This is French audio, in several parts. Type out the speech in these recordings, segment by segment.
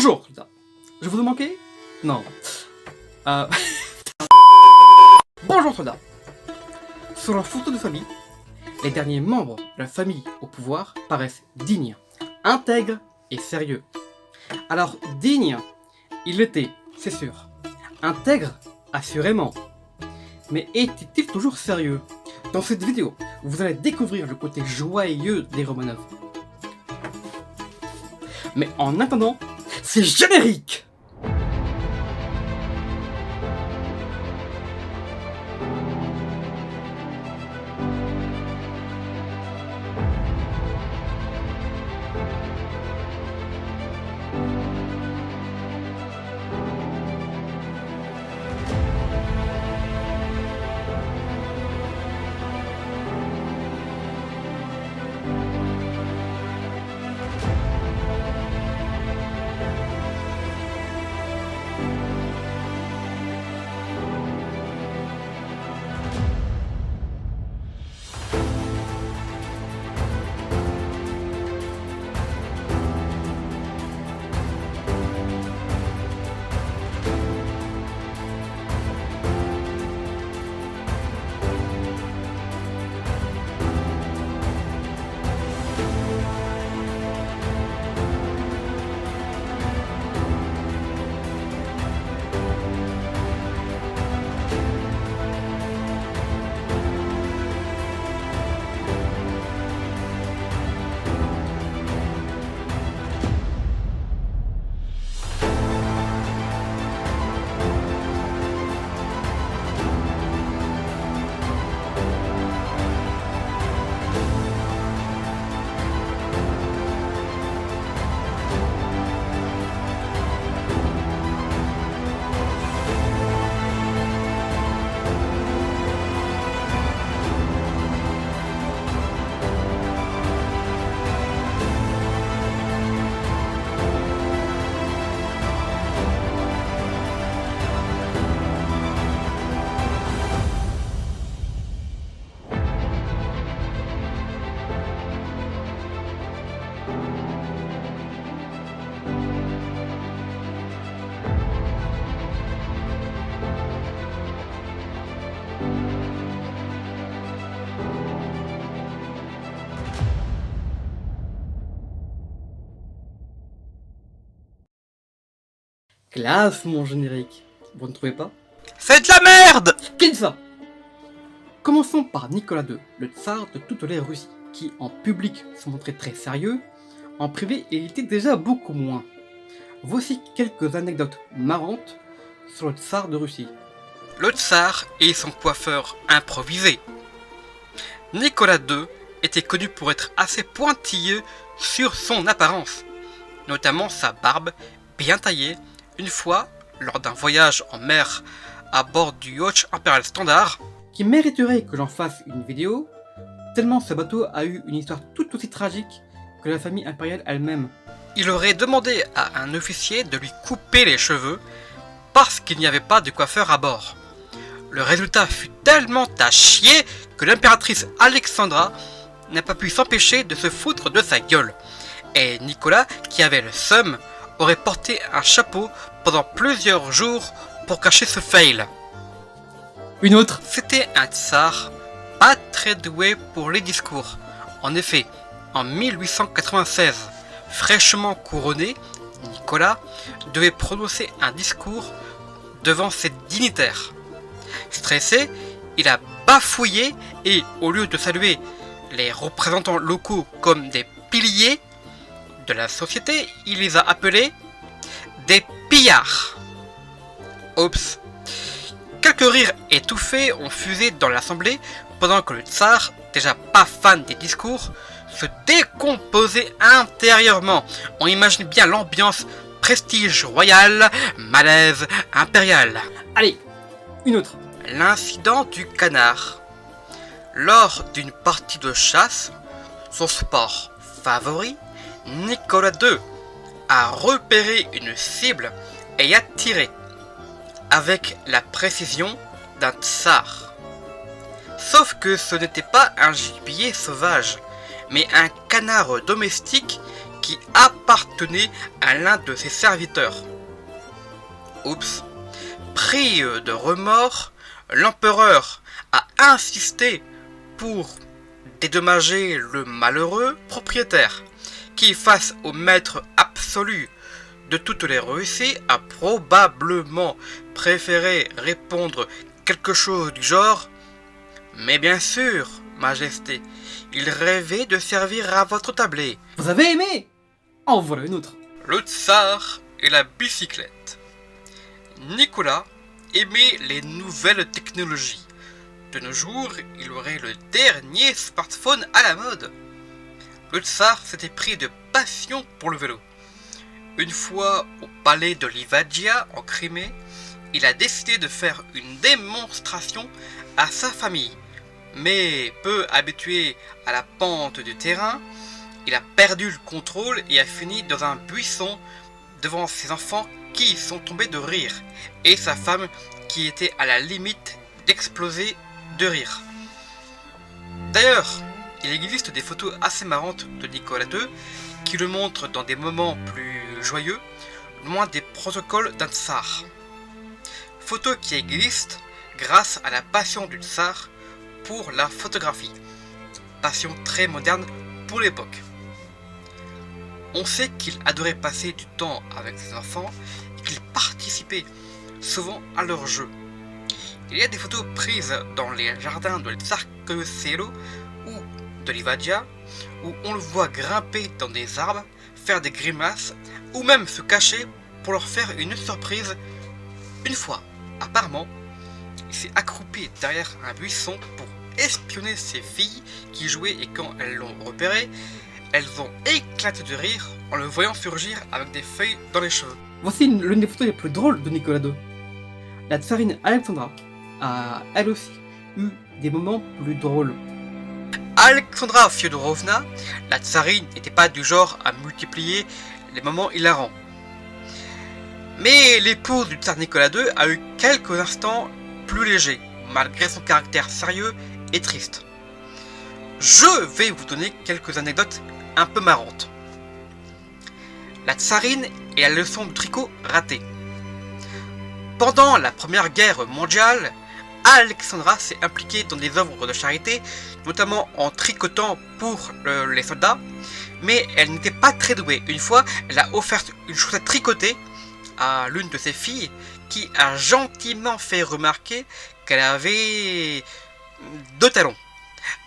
Bonjour, soldats. Je vous ai manqué? Non. Bonjour, soldats. Sur la photo de famille, les derniers membres de la famille au pouvoir paraissent dignes, intègres et sérieux. Alors, digne, il l'était, c'est sûr. Intègre, assurément. Mais était-il toujours sérieux? Dans cette vidéo, vous allez découvrir le côté joyeux des Romanov. Mais en attendant, c'est générique! Classe, mon générique. Vous ne trouvez pas? C'est de la merde! Qui dit ça? Commençons par Nicolas II, le tsar de toutes les Russies, qui en public se montrait très sérieux, en privé il était déjà beaucoup moins. Voici quelques anecdotes marrantes sur le tsar de Russie. Le tsar et son coiffeur improvisé. Nicolas II était connu pour être assez pointilleux sur son apparence, notamment sa barbe bien taillée. Une fois, lors d'un voyage en mer à bord du yacht Imperial Standard, qui mériterait que j'en fasse une vidéo, tellement ce bateau a eu une histoire tout aussi tragique que la famille impériale elle-même. il aurait demandé à un officier de lui couper les cheveux parce qu'il n'y avait pas de coiffeur à bord. Le résultat fut tellement à chier que l'impératrice Alexandra n'a pas pu s'empêcher de se foutre de sa gueule. Et Nicolas, qui avait le seum, aurait porté un chapeau pendant plusieurs jours pour cacher ce fail. Une autre. C'était un tsar pas très doué pour les discours. En effet, en 1896, fraîchement couronné, Nicolas devait prononcer un discours devant ses dignitaires. Stressé, il a bafouillé et, au lieu de saluer les représentants locaux comme des piliers de la société, il les a appelés des pillards. Oups. Quelques rires étouffés ont fusé dans l'assemblée pendant que le tsar, déjà pas fan des discours, se décomposait intérieurement. On imagine bien l'ambiance prestige royal, malaise impérial. Allez, une autre. L'incident du canard. Lors d'une partie de chasse, son sport favori, Nicolas II a repéré une cible et a tiré avec la précision d'un tsar. Sauf que ce n'était pas un gibier sauvage, mais un canard domestique qui appartenait à l'un de ses serviteurs. Oups. Pris de remords, l'empereur a insisté pour dédommager le malheureux propriétaire, qui, face au maître absolu de toutes les Russies, a probablement préféré répondre quelque chose du genre « Mais bien sûr, Majesté, il rêvait de servir à votre tablé. » Vous avez aimé? En voilà une autre. Le tsar et la bicyclette. Nicolas aimait les nouvelles technologies. De nos jours, il aurait le dernier smartphone à la mode. Le tsar s'était pris de passion pour le vélo. Une fois au palais de Livadia en Crimée, il a décidé de faire une démonstration à sa famille. Mais peu habitué à la pente du terrain, il a perdu le contrôle et a fini dans un buisson devant ses enfants qui sont tombés de rire et sa femme qui était à la limite d'exploser de rire. D'ailleurs, il existe des photos assez marrantes de Nicolas II qui le montrent dans des moments plus joyeux, loin des protocoles d'un tsar. Photos qui existent grâce à la passion du tsar pour la photographie, passion très moderne pour l'époque. On sait qu'il adorait passer du temps avec ses enfants et qu'il participait souvent à leurs jeux. Il y a des photos prises dans les jardins de Tsarskoye-Selo ou de Livadia où on le voit grimper dans des arbres, faire des grimaces ou même se cacher pour leur faire une surprise. Une fois, apparemment, il s'est accroupi derrière un buisson pour espionner ses filles qui jouaient et quand elles l'ont repéré, elles ont éclaté de rire en le voyant surgir avec des feuilles dans les cheveux. Voici l'une des photos les plus drôles de Nicolas II. La tsarine Alexandra a elle aussi eu des moments plus drôles. Alexandra Fyodorovna, la tsarine, n'était pas du genre à multiplier les moments hilarants. Mais l'épouse du tsar Nicolas II a eu quelques instants plus légers, malgré son caractère sérieux et triste. Je vais vous donner quelques anecdotes un peu marrantes. La tsarine et la leçon de tricot ratée. Pendant la Première Guerre mondiale, Alexandra s'est impliquée dans des œuvres de charité, notamment en tricotant pour les soldats, mais elle n'était pas très douée. Une fois, elle a offert une chaussette tricotée à l'une de ses filles, qui a gentiment fait remarquer qu'elle avait 2 talons.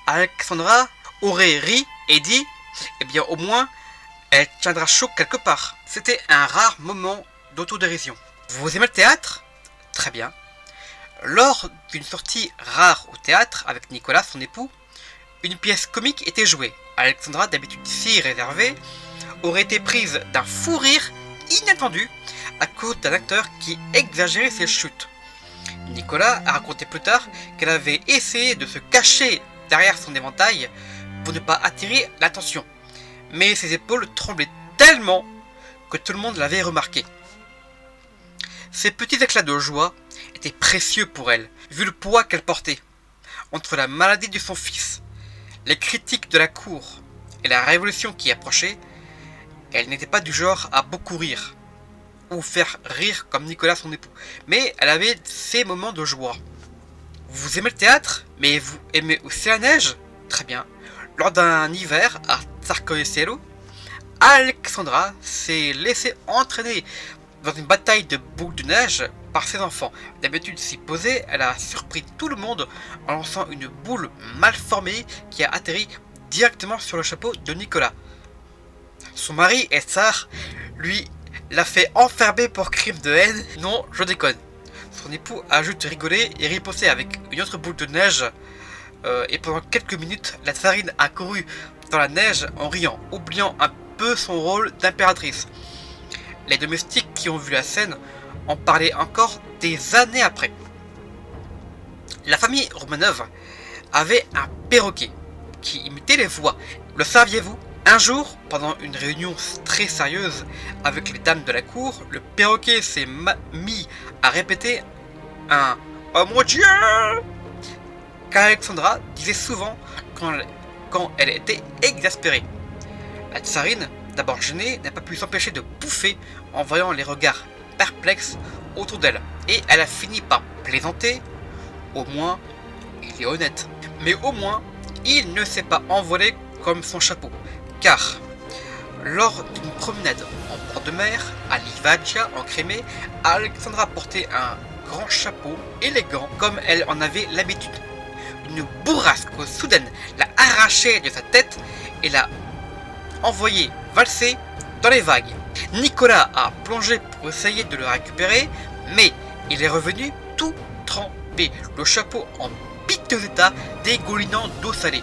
Alexandra aurait ri et dit « Eh bien au moins, elle tiendra chaud quelque part ». C'était un rare moment d'autodérision. Vous aimez le théâtre? Très bien. Lors d'une sortie rare au théâtre avec Nicolas, son époux, une pièce comique était jouée. Alexandra, d'habitude si réservée, aurait été prise d'un fou rire inattendu à cause d'un acteur qui exagérait ses chutes. Nicolas a raconté plus tard qu'elle avait essayé de se cacher derrière son éventail pour ne pas attirer l'attention. Mais ses épaules tremblaient tellement que tout le monde l'avait remarqué. Ces petits éclats de joie étaient précieux pour elle, vu le poids qu'elle portait. Entre la maladie de son fils, les critiques de la cour et la révolution qui approchait, elle n'était pas du genre à beaucoup rire, ou faire rire comme Nicolas son époux, mais elle avait ses moments de joie. Vous aimez le théâtre, mais vous aimez aussi la neige? Très bien. Lors d'un hiver à Tsarskoye-Selo, Alexandra s'est laissée entraîner dans une bataille de boules de neige par ses enfants. D'habitude si posée, elle a surpris tout le monde en lançant une boule mal formée qui a atterri directement sur le chapeau de Nicolas. Son mari et tsar, lui, l'a fait enfermer pour crime de haine. Non, je déconne. Son époux a juste rigolé et riposté avec une autre boule de neige. Et pendant quelques minutes, la tsarine a couru dans la neige en riant, oubliant un peu son rôle d'impératrice. Les domestiques qui ont vu la scène en parlaient encore des années après. La famille Romanov avait un perroquet qui imitait les voix. Le saviez-vous? Un jour, pendant une réunion très sérieuse avec les dames de la cour, le perroquet s'est mis à répéter un « Oh mon Dieu !» qu'Alexandra disait souvent quand elle était exaspérée. La tsarine d'abord gênée, n'a pas pu s'empêcher de bouffer en voyant les regards perplexes autour d'elle. Et elle a fini par plaisanter. Au moins, il est honnête. Mais au moins, il ne s'est pas envolé comme son chapeau. Car, lors d'une promenade en bord de mer, à Livadia, en Crimée, Alexandra portait un grand chapeau élégant comme elle en avait l'habitude. Une bourrasque soudaine l'a arraché de sa tête et l'a envoyé valser dans les vagues. Nicolas a plongé pour essayer de le récupérer, mais il est revenu tout trempé, le chapeau en piteux état, dégoulinant d'eau salée.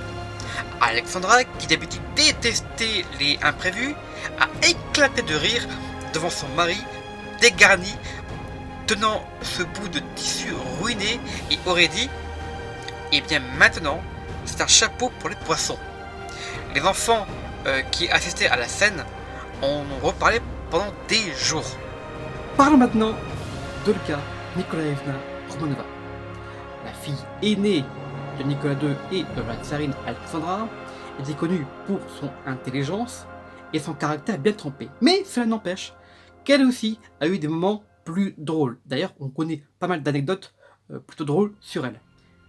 Alexandra, qui d'habitude détestait les imprévus, a éclaté de rire devant son mari dégarni, tenant ce bout de tissu ruiné, et aurait dit: "Eh bien maintenant, c'est un chapeau pour les poissons." Les enfants qui assistaient à la scène en ont reparlé pendant des jours. Parlons maintenant d'Olga Nikolaevna Romanova, la fille aînée de Nicolas II et de la tsarine Alexandra, était connue pour son intelligence et son caractère bien trempé. Mais cela n'empêche qu'elle aussi a eu des moments plus drôles. D'ailleurs, on connaît pas mal d'anecdotes plutôt drôles sur elle.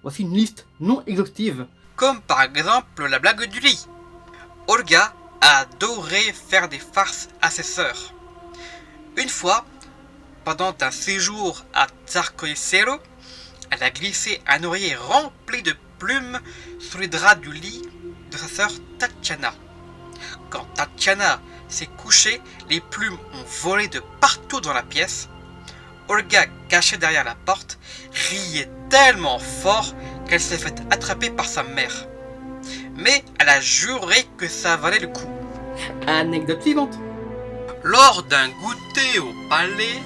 Voici une liste non exhaustive. Comme par exemple la blague du lit. Olga adorait faire des farces à ses sœurs. Une fois, pendant un séjour à Tsarskoye-Selo, elle a glissé un oreiller rempli de plumes sous les draps du lit de sa sœur Tatiana. Quand Tatiana s'est couchée, les plumes ont volé de partout dans la pièce. Olga, cachée derrière la porte, riait tellement fort qu'elle s'est faite attraper par sa mère. Mais elle a juré que ça valait le coup. Anecdote suivante. Lors d'un goûter au palais,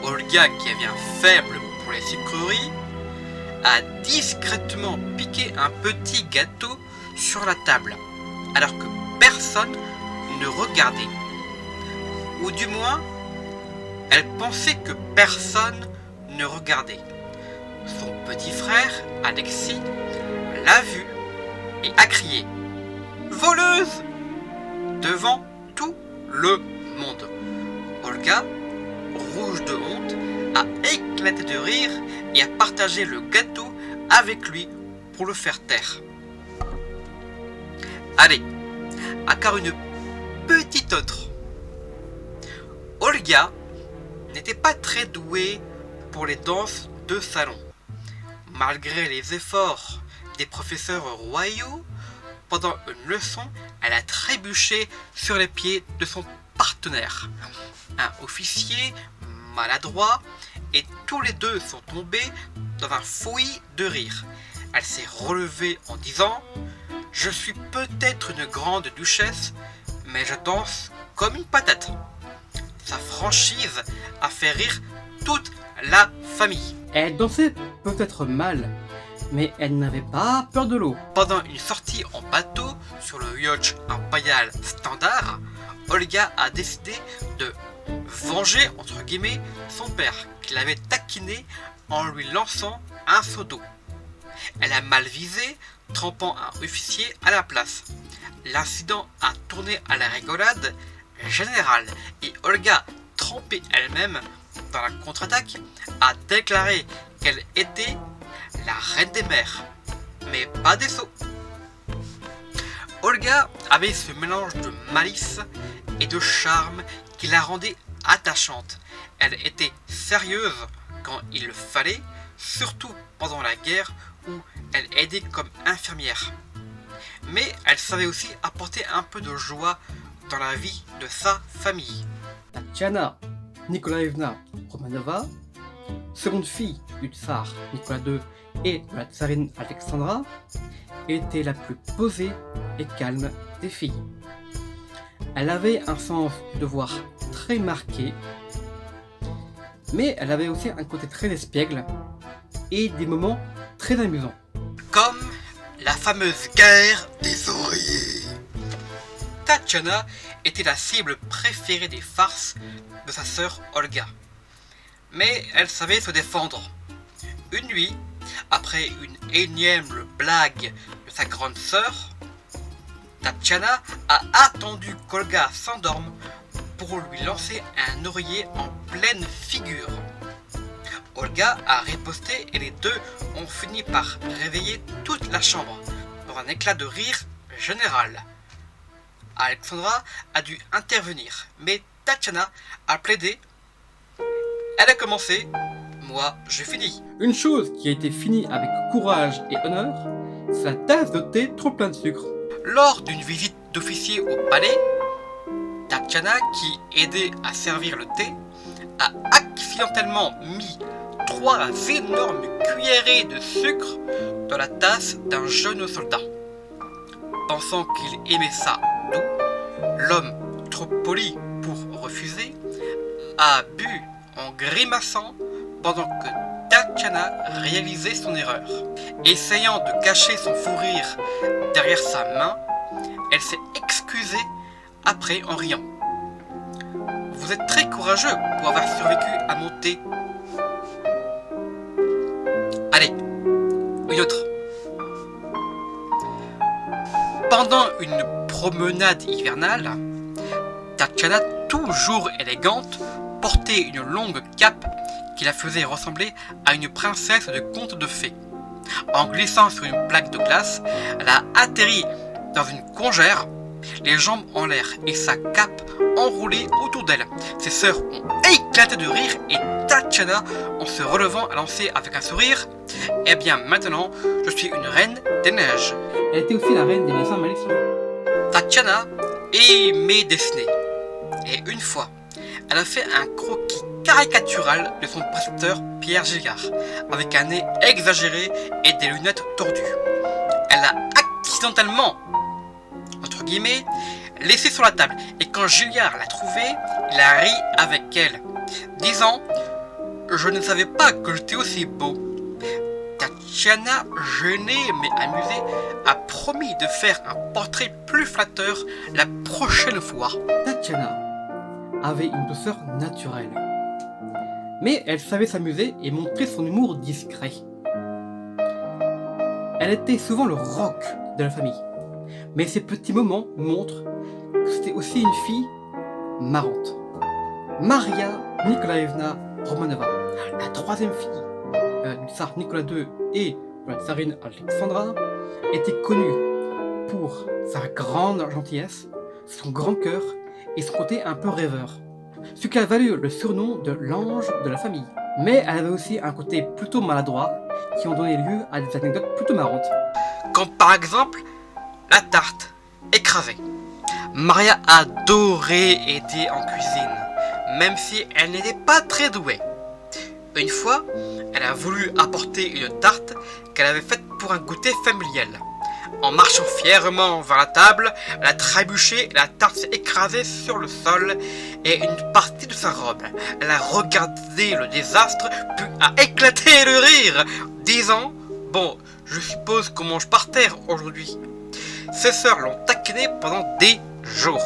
Olga, qui avait un faible pour les sucreries, a discrètement piqué un petit gâteau sur la table, alors que personne ne regardait. Ou du moins, elle pensait que personne ne regardait. Son petit frère, Alexis, l'a vu et a crié « Voleuse !» devant tout le monde. Olga, rouge de honte, a éclaté de rire et a partagé le gâteau avec lui pour le faire taire. Allez, encore une petite autre. Olga n'était pas très douée pour les danses de salon. Malgré les efforts des professeurs royaux, pendant une leçon, elle a trébuché sur les pieds de son partenaire. Un officier maladroit, et tous les deux sont tombés dans un fouillis de rire. Elle s'est relevée en disant « Je suis peut-être une grande duchesse, mais je danse comme une patate. » Sa franchise a fait rire toute la famille. Elle dansait peut-être mal, mais elle n'avait pas peur de l'eau. Pendant une sortie en bateau sur le yacht impérial Standard, Olga a décidé de venger entre guillemets son père, qui l'avait taquiné en lui lançant un seau d'eau. Elle a mal visé, trempant un officier à la place. L'incident a tourné à la rigolade générale et Olga, trempée elle-même dans la contre-attaque, a déclaré qu'elle était la reine des mers, mais pas des seaux. Olga avait ce mélange de malice et de charme qui la rendait attachante. Elle était sérieuse quand il le fallait, surtout pendant la guerre où elle aidait comme infirmière. Mais elle savait aussi apporter un peu de joie dans la vie de sa famille. Tatiana Nikolaevna Romanova, seconde fille du tsar Nicolas II et de la tsarine Alexandra, était la plus posée et calme des filles. Elle avait un sens du devoir très marqué, mais elle avait aussi un côté très espiègle et des moments très amusants. Comme la fameuse guerre des oreillers. Tatiana était la cible préférée des farces de sa sœur Olga. Mais elle savait se défendre. Une nuit, après une énième blague de sa grande sœur, Tatiana a attendu qu'Olga s'endorme pour lui lancer un oreiller en pleine figure. Olga a riposté et les deux ont fini par réveiller toute la chambre dans un éclat de rire général. Alexandra a dû intervenir, mais Tatiana a plaidé. Elle a commencé, moi je finis. Une chose qui a été finie avec courage et honneur, c'est la tasse de thé trop plein de sucre. Lors d'une visite d'officier au palais, Tatiana, qui aidait à servir le thé, a accidentellement mis 3 énormes cuillerées de sucre dans la tasse d'un jeune soldat. Pensant qu'il aimait ça doux, l'homme, trop poli pour refuser, a bu en grimaçant pendant que Tatiana réalisait son erreur. Essayant de cacher son fou rire derrière sa main, elle s'est excusée après en riant. Vous êtes très courageux pour avoir survécu à mon thé. Allez, une autre. Pendant une promenade hivernale, Tatiana, toujours élégante, portait une longue cape qui la faisait ressembler à une princesse de conte de fées. En glissant sur une plaque de glace, elle a atterri dans une congère, les jambes en l'air et sa cape enroulée autour d'elle. Ses sœurs ont éclaté de rire et Tatiana, en se relevant, a lancé avec un sourire « Eh bien maintenant, je suis une reine des neiges ». Elle était aussi la reine des dessins malicieux. Tatiana aimait dessiner. Et une fois, elle a fait un croquis caricatural de son précepteur Pierre Gilliard, avec un nez exagéré et des lunettes tordues. Elle a accidentellement, entre guillemets, laissé sur la table, et quand Gilliard l'a trouvée, il a ri avec elle, disant « Je ne savais pas que j'étais aussi beau ». Tatiana, gênée mais amusée, a promis de faire un portrait plus flatteur la prochaine fois. Tatiana avait une douceur naturelle. Mais elle savait s'amuser et montrer son humour discret. Elle était souvent le rock de la famille. Mais ces petits moments montrent que c'était aussi une fille marrante. Maria Nikolaevna Romanova, la troisième fille du tsar Nicolas II et de la tsarine Alexandra, était connue pour sa grande gentillesse, son grand cœur et son côté un peu rêveur. Ce qui a valu le surnom de l'ange de la famille. Mais elle avait aussi un côté plutôt maladroit qui ont donné lieu à des anecdotes plutôt marrantes. Comme par exemple la tarte écrasée. Maria adorait aider en cuisine, même si elle n'était pas très douée. Une fois, elle a voulu apporter une tarte qu'elle avait faite pour un goûter familial. En marchant fièrement vers la table, elle a trébuché, la tarte s'est écrasée sur le sol et une partie de sa robe. Elle a regardé le désastre, puis a éclaté de rire, disant « Bon, je suppose qu'on mange par terre aujourd'hui ». Ses sœurs l'ont taquinée pendant des jours.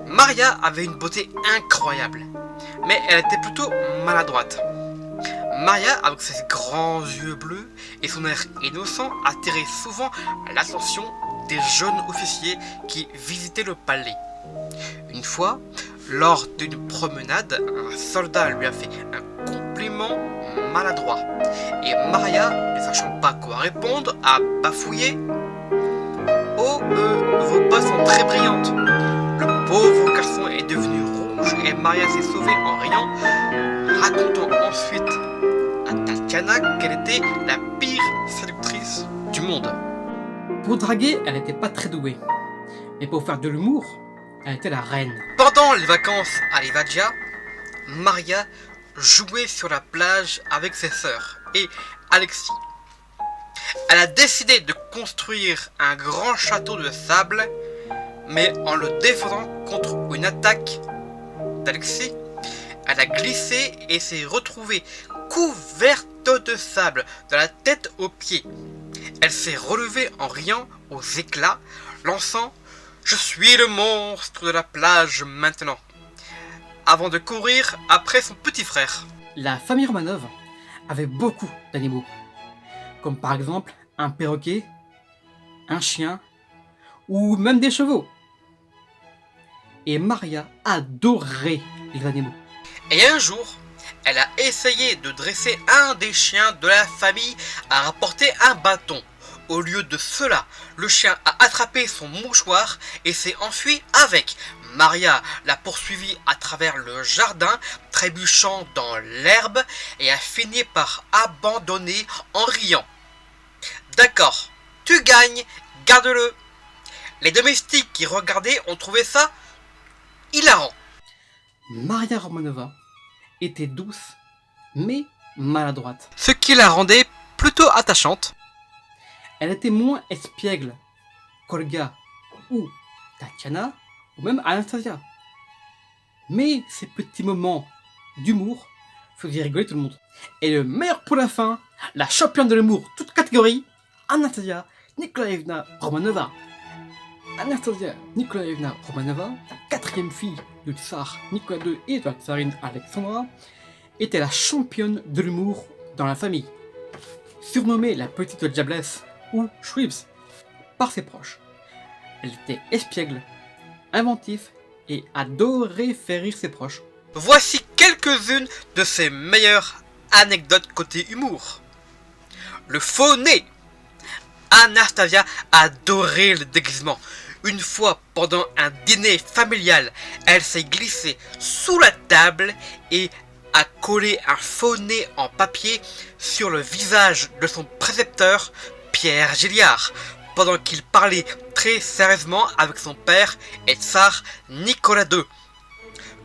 Maria avait une beauté incroyable, mais elle était plutôt maladroite. Maria, avec ses grands yeux bleus et son air innocent, attirait souvent l'attention des jeunes officiers qui visitaient le palais. Une fois, lors d'une promenade, un soldat lui a fait un compliment maladroit. Et Maria, ne sachant pas quoi répondre, a bafouillé « Oh, vos bas sont très brillantes !» Le pauvre garçon est devenu rouge et Maria s'est sauvée en riant, racontant ensuite à Tatiana qu'elle était la pire séductrice du monde. Pour draguer, elle n'était pas très douée. Mais pour faire de l'humour, elle était la reine. Pendant les vacances à Livadia, Maria jouait sur la plage avec ses sœurs et Alexis. Elle a décidé de construire un grand château de sable, mais en le défendant contre une attaque d'Alexis, elle a glissé et s'est retrouvée couverte de sable de la tête aux pieds. Elle s'est relevée en riant aux éclats, lançant « Je suis le monstre de la plage maintenant !» avant de courir après son petit frère. La famille Romanov avait beaucoup d'animaux, comme par exemple un perroquet, un chien ou même des chevaux. Et Maria adorait les animaux. Et un jour, elle a essayé de dresser un des chiens de la famille à rapporter un bâton. Au lieu de cela, le chien a attrapé son mouchoir et s'est enfui avec. Maria l'a poursuivi à travers le jardin, trébuchant dans l'herbe, et a fini par abandonner en riant. D'accord, tu gagnes, garde-le. Les domestiques qui regardaient ont trouvé ça hilarant. Maria Romanova était douce, mais maladroite. Ce qui la rendait plutôt attachante. Elle était moins espiègle qu'Olga ou Tatiana, ou même Anastasia. Mais ces petits moments d'humour faisaient rigoler tout le monde. Et le meilleur pour la fin, la championne de l'humour, toute catégorie, Anastasia Nikolaevna Romanova. Anastasia Nikolaevna Romanova, la quatrième fille du tsar Nicolas II et de la tsarine Alexandra, était la championne de l'humour dans la famille. Surnommée la petite diablesse ou Shrews par ses proches. Elle était espiègle, inventif et adorait faire rire ses proches. Voici quelques-unes de ses meilleures anecdotes côté humour. Le faux nez. Anastasia adorait le déguisement. Une fois, pendant un dîner familial, elle s'est glissée sous la table et a collé un faux nez en papier sur le visage de son précepteur, Pierre Gilliard, pendant qu'il parlait très sérieusement avec son père et tsar Nicolas II.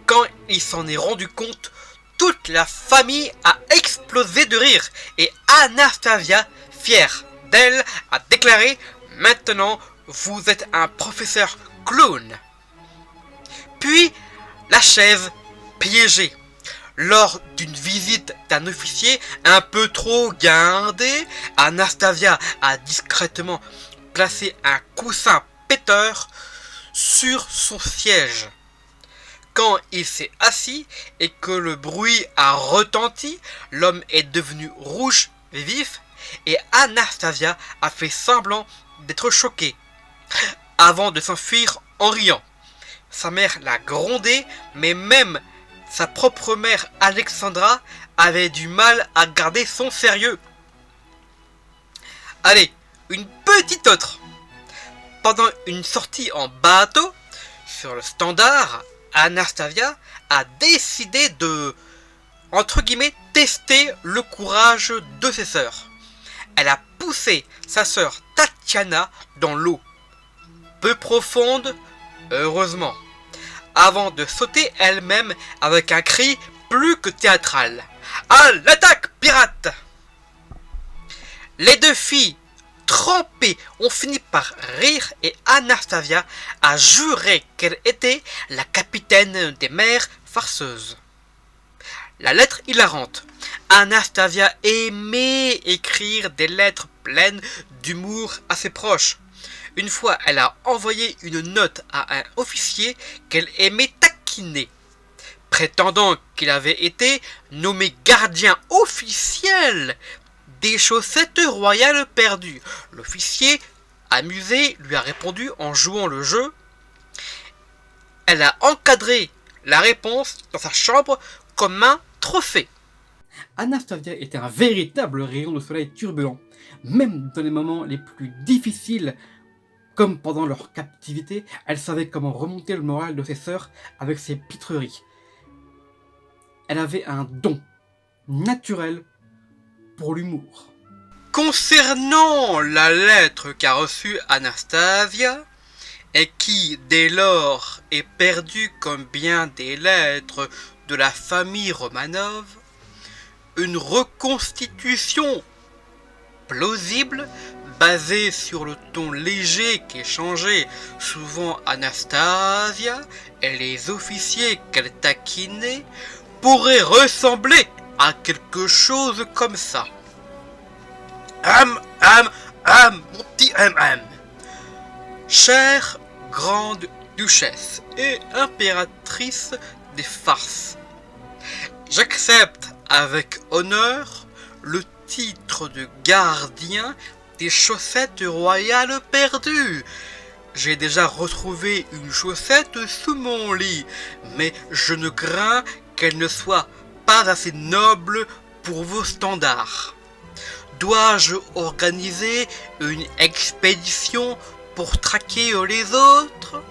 Quand il s'en est rendu compte, toute la famille a explosé de rire et Anastasia, fière d'elle, a déclaré « Maintenant, vous êtes un professeur clown ». Puis, la chaise piégée. Lors d'une visite d'un officier un peu trop guindé, Anastasia a discrètement placé un coussin péteur sur son siège. Quand il s'est assis et que le bruit a retenti, l'homme est devenu rouge vif et Anastasia a fait semblant d'être choquée, avant de s'enfuir en riant. Sa mère l'a grondé, mais même sa propre mère Alexandra avait du mal à garder son sérieux. Allez, une petite autre. Pendant une sortie en bateau, sur le Standard, Anastasia a décidé de, entre guillemets, tester le courage de ses sœurs. Elle a poussé sa sœur Tatiana dans l'eau. Peu profonde, heureusement, avant de sauter elle-même avec un cri plus que théâtral. À l'attaque, pirate! Les deux filles, trempées, ont fini par rire et Anastasia a juré qu'elle était la capitaine des mers farceuses. La lettre hilarante. Anastasia aimait écrire des lettres pleines d'humour à ses proches. Une fois, elle a envoyé une note à un officier qu'elle aimait taquiner, prétendant qu'il avait été nommé gardien officiel des chaussettes royales perdues. L'officier, amusé, lui a répondu en jouant le jeu. Elle a encadré la réponse dans sa chambre comme un trophée. Anastasia était un véritable rayon de soleil turbulent, même dans les moments les plus difficiles. Comme pendant leur captivité, elle savait comment remonter le moral de ses sœurs avec ses pitreries. Elle avait un don naturel pour l'humour. Concernant la lettre qu'a reçue Anastasia, et qui, dès lors, est perdue comme bien des lettres de la famille Romanov, une reconstitution plausible, basée sur le ton léger qu'échangeaient souvent Anastasia et les officiers qu'elle taquinait, pourrait ressembler à quelque chose comme ça. Mon petit chère grande duchesse et impératrice des farces, j'accepte avec honneur le titre de gardien des chaussettes royales perdues. J'ai déjà retrouvé une chaussette sous mon lit, mais je ne crains qu'elle ne soit pas assez noble pour vos standards. Dois-je organiser une expédition pour traquer les autres?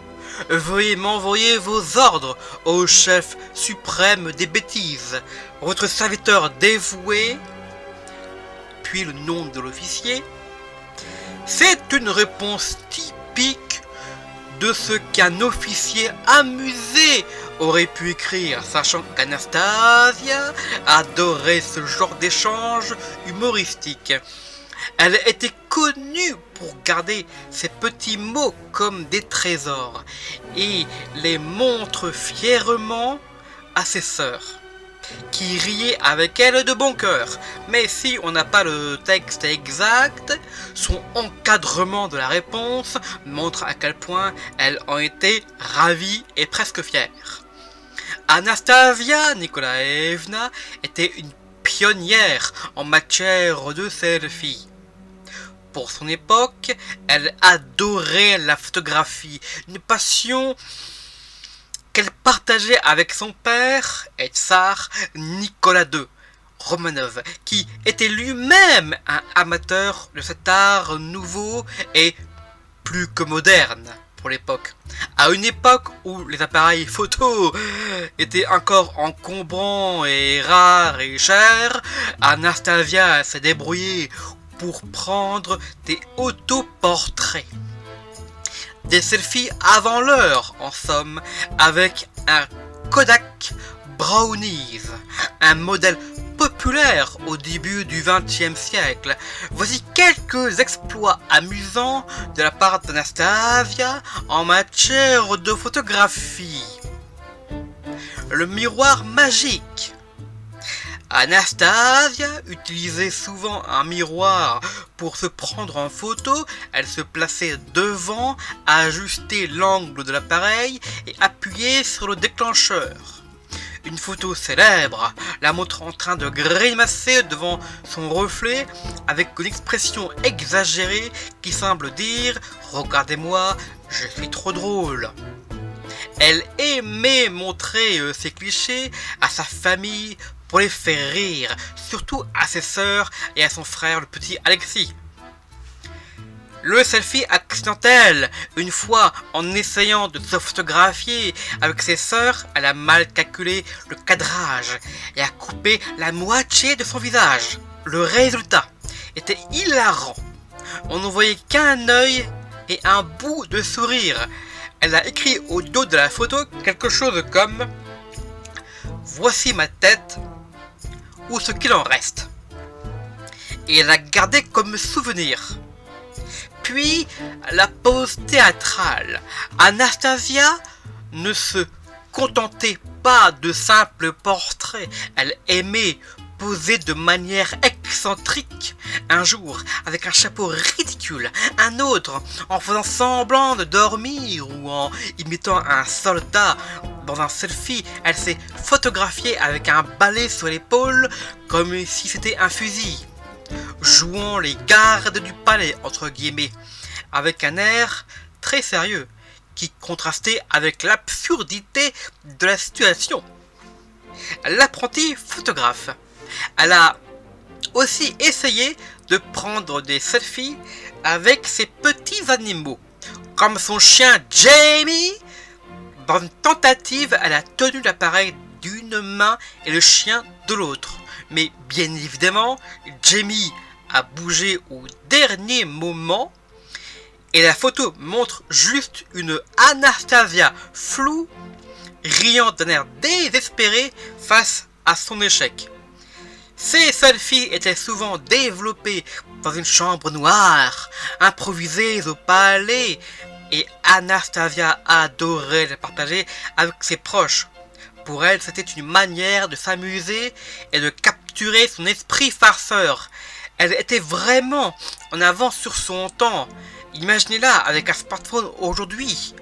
Veuillez m'envoyer vos ordres au chef suprême des bêtises, votre serviteur dévoué, puis le nom de l'officier. C'est une réponse typique de ce qu'un officier amusé aurait pu écrire, sachant qu'Anastasia adorait ce genre d'échange humoristique. Elle était connue pour garder ses petits mots comme des trésors et les montre fièrement à ses sœurs, qui riaient avec elle de bon cœur. Mais si on n'a pas le texte exact, son encadrement de la réponse montre à quel point elles en étaient ravies et presque fières. Anastasia Nikolaevna était une pionnière en matière de selfie. Pour son époque, elle adorait la photographie, une passion qu'elle partageait avec son père, et tsar Nicolas II Romanov, qui était lui-même un amateur de cet art nouveau et plus que moderne pour l'époque. À une époque où les appareils photo étaient encore encombrants et rares et chers, Anastasia s'est débrouillée pour prendre des autoportraits. Des selfies avant l'heure, en somme, avec un Kodak Brownies, un modèle populaire au début du XXe siècle. Voici quelques exploits amusants de la part d'Anastasia en matière de photographie. Le miroir magique. Anastasia utilisait souvent un miroir pour se prendre en photo. Elle se plaçait devant, ajustait l'angle de l'appareil et appuyait sur le déclencheur. Une photo célèbre la montre en train de grimacer devant son reflet avec une expression exagérée qui semble dire « Regardez-moi, je suis trop drôle ». Elle aimait montrer ses clichés à sa famille pour les faire rire, surtout à ses sœurs et à son frère le petit Alexis. Le selfie accidentel. Une fois, en essayant de se photographier avec ses sœurs, elle a mal calculé le cadrage et a coupé la moitié de son visage. Le résultat était hilarant. On ne voyait qu'un œil et un bout de sourire. Elle a écrit au dos de la photo quelque chose comme « Voici ma tête, ou ce qu'il en reste ». Et elle a gardé comme souvenir. Puis, la pose théâtrale. Anastasia ne se contentait pas de simples portraits. Elle aimait poser de manière excentrique. Un jour, avec un chapeau ridicule. Un autre, en faisant semblant de dormir ou en imitant un soldat. Dans un selfie, elle s'est photographiée avec un balai sur l'épaule, comme si c'était un fusil, jouant les gardes du palais, entre guillemets, avec un air très sérieux, qui contrastait avec l'absurdité de la situation. L'apprenti photographe. Elle a aussi essayé de prendre des selfies avec ses petits animaux, comme son chien Jamie. Dans une tentative, elle a tenu l'appareil d'une main et le chien de l'autre. Mais bien évidemment, Jamie a bougé au dernier moment et la photo montre juste une Anastasia floue, riant d'un air désespéré face à son échec. Ces selfies étaient souvent développées dans une chambre noire, improvisées au palais, et Anastasia adorait les partager avec ses proches. Pour elle, c'était une manière de s'amuser et de capturer son esprit farceur. Elle était vraiment en avance sur son temps. Imaginez-la avec un smartphone aujourd'hui.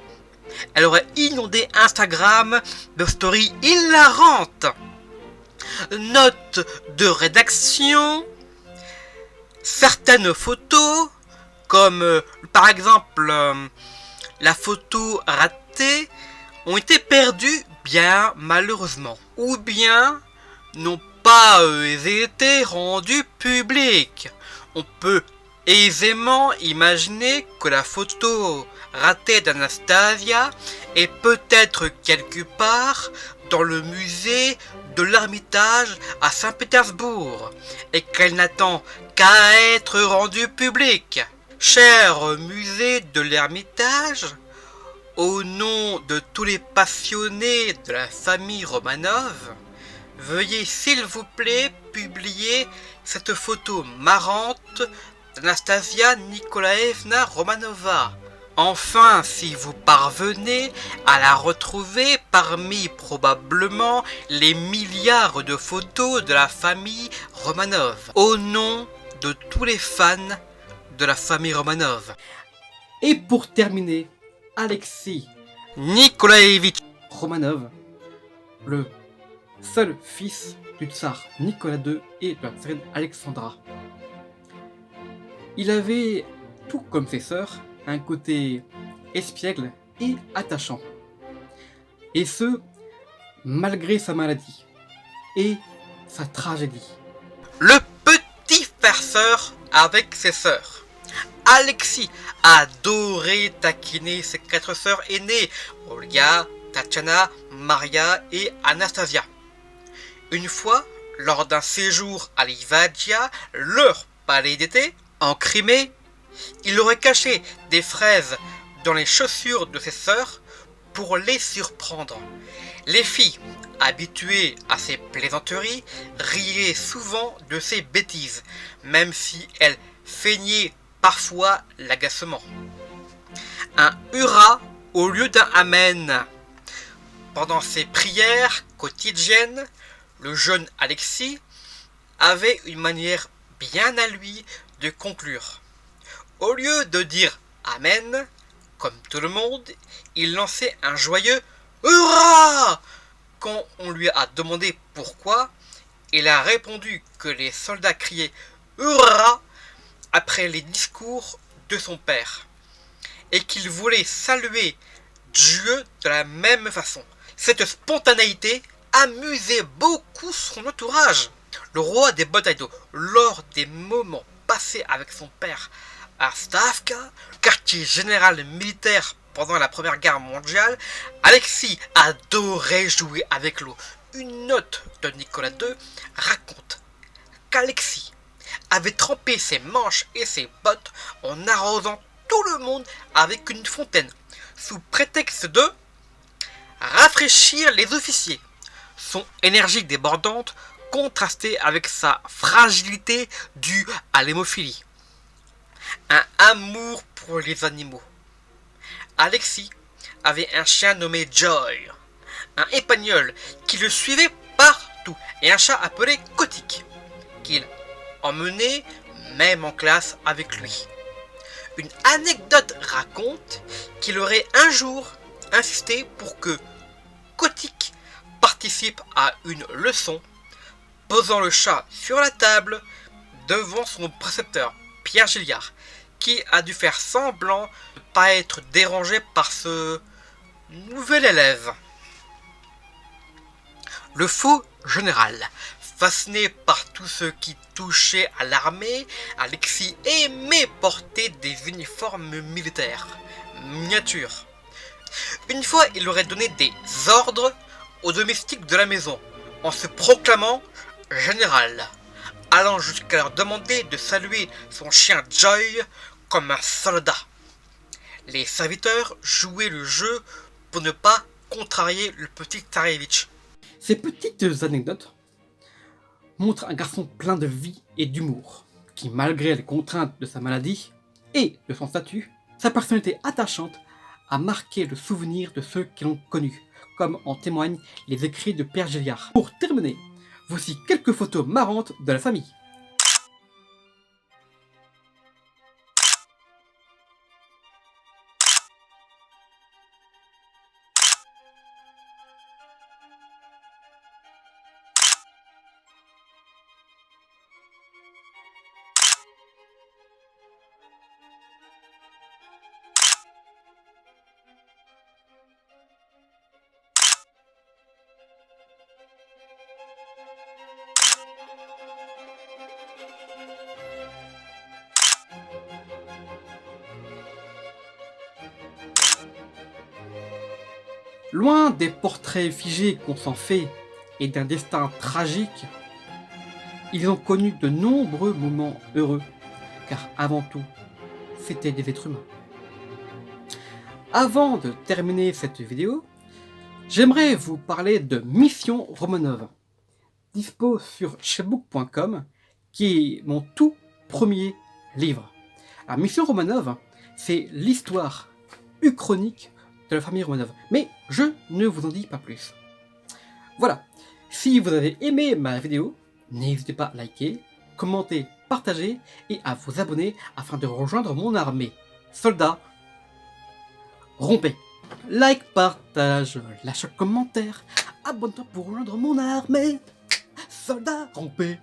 Elle aurait inondé Instagram de stories hilarantes. Note de rédaction. Certaines photos, comme par exemple la photo ratée ont été perdues bien malheureusement, ou bien n'ont pas été rendues publiques. On peut aisément imaginer que la photo ratée d'Anastasia est peut-être quelque part dans le musée de l'Ermitage à Saint-Pétersbourg et qu'elle n'attend qu'à être rendue publique. Cher musée de l'Ermitage, au nom de tous les passionnés de la famille Romanov, veuillez s'il vous plaît publier cette photo marrante d'Anastasia Nikolaevna Romanova. Enfin, si vous parvenez à la retrouver parmi probablement les milliards de photos de la famille Romanov, au nom de tous les fans de la famille Romanov. Et pour terminer, Alexis Nikolaevitch Romanov, le seul fils du tsar Nicolas II et de la tsarine Alexandra. Il avait, tout comme ses sœurs, un côté espiègle et attachant. Et ce, malgré sa maladie et sa tragédie. Le petit farceur avec ses sœurs. Alexis adorait taquiner ses 4 sœurs aînées, Olga, Tatiana, Maria et Anastasia. Une fois, lors d'un séjour à Livadia, leur palais d'été, en Crimée, il aurait caché des fraises dans les chaussures de ses sœurs pour les surprendre. Les filles, habituées à ces plaisanteries, riaient souvent de ces bêtises, même si elles feignaient parfois l'agacement. Un hurrah au lieu d'un amen. Pendant ses prières quotidiennes, le jeune Alexis avait une manière bien à lui de conclure. Au lieu de dire amen, comme tout le monde, il lançait un joyeux hurrah. Quand on lui a demandé pourquoi, il a répondu que les soldats criaient hurrah après les discours de son père et qu'il voulait saluer Dieu de la même façon. Cette spontanéité amusait beaucoup son entourage. Le roi des batailles d'eau, lors des moments passés avec son père à Stavka, quartier général militaire pendant la Première Guerre mondiale, Alexis adorait jouer avec l'eau. Une note de Nicolas II raconte qu'Alexis avait trempé ses manches et ses bottes en arrosant tout le monde avec une fontaine, sous prétexte de rafraîchir les officiers. Son énergie débordante contrastait avec sa fragilité due à l'hémophilie. Un amour pour les animaux. Alexis avait un chien nommé Joy, un épagnol qui le suivait partout, et un chat appelé Kotik, qu'il emmenait même en classe avec lui. Une anecdote raconte qu'il aurait un jour insisté pour que Kotik participe à une leçon, posant le chat sur la table devant son précepteur Pierre Gilliard, qui a dû faire semblant de ne pas être dérangé par ce nouvel élève. Le faux général. Fasciné par tout ce qui touchait à l'armée, Alexis aimait porter des uniformes militaires, miniatures. Une fois, il aurait donné des ordres aux domestiques de la maison, en se proclamant général, allant jusqu'à leur demander de saluer son chien Joy comme un soldat. Les serviteurs jouaient le jeu pour ne pas contrarier le petit Tsarevitch. Ces petites anecdotes montrent un garçon plein de vie et d'humour, qui malgré les contraintes de sa maladie et de son statut, sa personnalité attachante a marqué le souvenir de ceux qui l'ont connu, comme en témoignent les écrits de Pierre Gilliard. Pour terminer, voici quelques photos marrantes de la famille. Loin des portraits figés qu'on s'en fait et d'un destin tragique, ils ont connu de nombreux moments heureux, car avant tout, c'étaient des êtres humains. Avant de terminer cette vidéo, j'aimerais vous parler de Mission Romanov, dispo sur chebook.com, qui est mon tout premier livre. Alors, Mission Romanov, c'est l'histoire uchronique de la famille Romanov, mais je ne vous en dis pas plus. Voilà, si vous avez aimé ma vidéo, n'hésitez pas à liker, commenter, partager et à vous abonner afin de rejoindre mon armée. Soldats, rompez. Like, partage, lâche un commentaire, abonne-toi pour rejoindre mon armée. Soldats, rompez.